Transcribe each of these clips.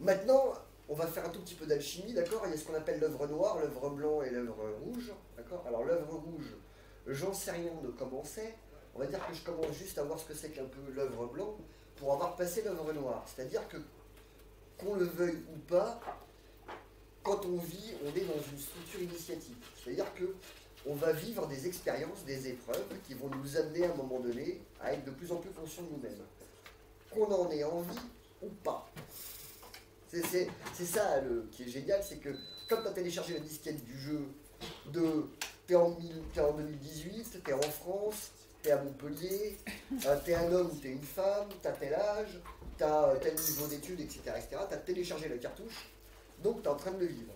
Maintenant, on va faire un tout petit peu d'alchimie, d'accord? Il y a ce qu'on appelle l'œuvre noire, l'œuvre blanc et l'œuvre rouge, d'accord? Alors l'œuvre rouge, j'en sais rien de comment c'est. On va dire que je commence juste à voir ce que c'est qu'un peu l'œuvre blanc pour avoir passé l'œuvre noire. C'est-à-dire que qu'on le veuille ou pas, quand on vit, on est dans une structure initiatique. C'est-à-dire que on va vivre des expériences, des épreuves qui vont nous amener à un moment donné à être de plus en plus conscients de nous-mêmes. Qu'on en ait envie ou pas. C'est ça qui est génial, c'est que quand tu as téléchargé la disquette du jeu t'es en 2018, t'es en France, t'es à Montpellier, t'es un homme ou t'es une femme, t'as tel âge, t'as tel niveau d'études, etc. T'as téléchargé la cartouche, donc t'es en train de le vivre.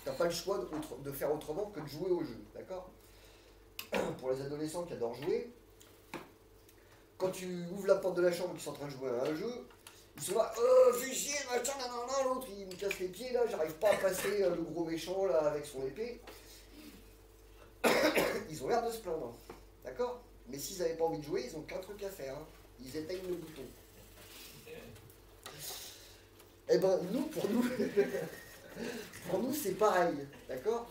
T'as pas le choix de faire autrement que de jouer au jeu, d'accord? Pour les adolescents qui adorent jouer, quand tu ouvres la porte de la chambre et qu'ils sont en train de jouer à un jeu, ils sont là, fais chier, machin, nanana, l'autre il me casse les pieds là, j'arrive pas à passer le gros méchant là avec son épée. Ils ont l'air de se plaindre, d'accord? Mais s'ils n'avaient pas envie de jouer, ils ont qu'un truc à faire, hein. Ils éteignent le bouton. Eh ben nous, pour nous c'est pareil, d'accord?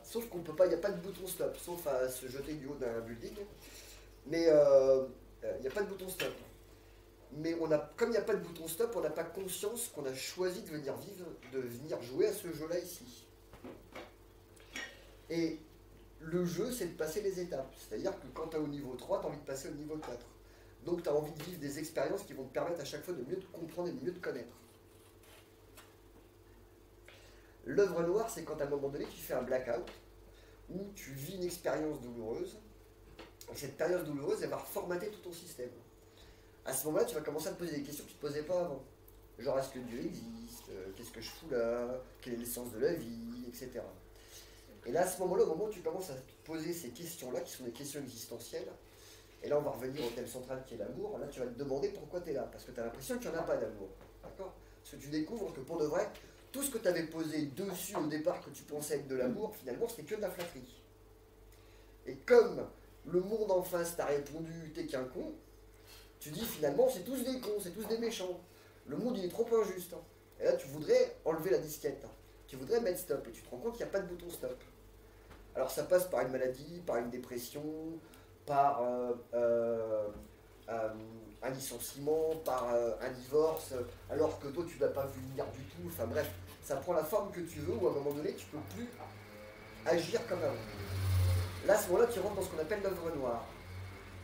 Sauf qu'on peut pas, il n'y a pas de bouton stop, sauf à se jeter du haut d'un building. Mais il n'y a pas de bouton stop. Mais comme il n'y a pas de bouton stop, on n'a pas conscience qu'on a choisi de venir vivre, de venir jouer à ce jeu-là ici. Et le jeu, c'est de passer les étapes. C'est-à-dire que quand tu es au niveau 3, tu as envie de passer au niveau 4. Donc tu as envie de vivre des expériences qui vont te permettre à chaque fois de mieux te comprendre et de mieux te connaître. L'œuvre noire, c'est quand à un moment donné, tu fais un blackout, où tu vis une expérience douloureuse, et cette expérience douloureuse, elle va reformater tout ton système. À ce moment-là, tu vas commencer à te poser des questions que tu ne te posais pas avant. Genre, est-ce que Dieu existe? Qu'est-ce que je fous là? Quel est le sens de la vie? Etc. Et là, à ce moment-là, au moment où tu commences à te poser ces questions-là, qui sont des questions existentielles, et là, on va revenir au thème central qui est l'amour, là, tu vas te demander pourquoi tu es là. Parce que tu as l'impression qu'il n'y en a pas d'amour. D'accord? Parce que tu découvres que pour de vrai, tout ce que tu avais posé dessus au départ que tu pensais être de l'amour, finalement, c'était que de la flatterie. Et comme le monde en face t'a répondu, t'es qu'un con, tu dis finalement, c'est tous des cons, c'est tous des méchants. Le monde, il est trop injuste, hein. Et là, tu voudrais enlever la disquette, hein. Tu voudrais mettre stop, et tu te rends compte qu'il n'y a pas de bouton stop. Alors ça passe par une maladie, par une dépression, par un licenciement, par un divorce, alors que toi tu ne l'as pas vu venir du tout. Enfin bref, ça prend la forme que tu veux, ou à un moment donné tu ne peux plus agir comme avant. Là, à ce moment-là, tu rentres dans ce qu'on appelle l'œuvre noire.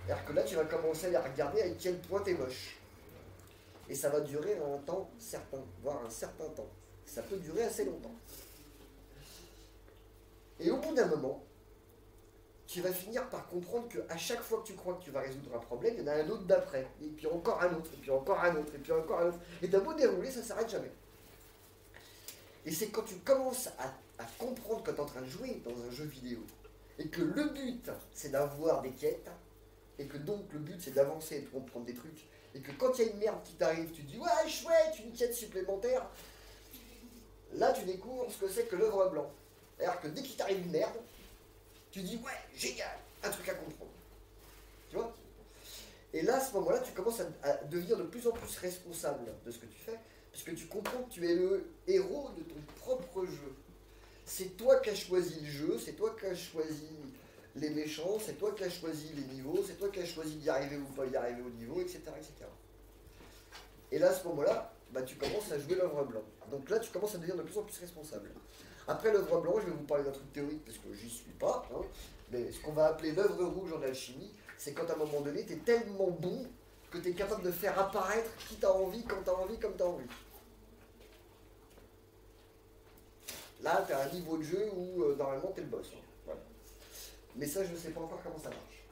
C'est-à-dire que là, tu vas commencer à regarder à quel point tu es moche. Et ça va durer un temps certain, voire un certain temps. Ça peut durer assez longtemps. Et au bout d'un moment, tu vas finir par comprendre qu'à chaque fois que tu crois que tu vas résoudre un problème, il y en a un autre d'après. Et puis encore un autre, et puis encore un autre, et puis encore un autre. Et t'as beau dérouler, ça ne s'arrête jamais. Et c'est quand tu commences à comprendre que tu es en train de jouer dans un jeu vidéo, et que le but, c'est d'avoir des quêtes, et que donc le but, c'est d'avancer et de comprendre des trucs, et que quand il y a une merde qui t'arrive, tu te dis « Ouais, chouette, une quête supplémentaire », là, tu découvres ce que c'est que l'œuvre blanc. C'est-à-dire que dès qu'il t'arrive une merde, tu dis ouais, génial, un truc à comprendre. Tu vois? Et là, à ce moment-là, tu commences à devenir de plus en plus responsable de ce que tu fais, parce que tu comprends que tu es le héros de ton propre jeu. C'est toi qui as choisi le jeu, c'est toi qui as choisi les méchants, c'est toi qui as choisi les niveaux, c'est toi qui as choisi d'y arriver ou pas y arriver au niveau, etc. etc. Et là, à ce moment-là, bah, tu commences à jouer l'œuvre blanc. Donc là, tu commences à devenir de plus en plus responsable. Après l'œuvre blanc, je vais vous parler d'un truc théorique parce que j'y suis pas, hein, mais ce qu'on va appeler l'œuvre rouge en alchimie, c'est quand à un moment donné, tu es tellement bon que tu es capable de faire apparaître qui t'as envie, quand t'as envie, comme t'as envie. Là, tu as un niveau de jeu où normalement tu es le boss, hein. Voilà. Mais ça, je ne sais pas encore comment ça marche.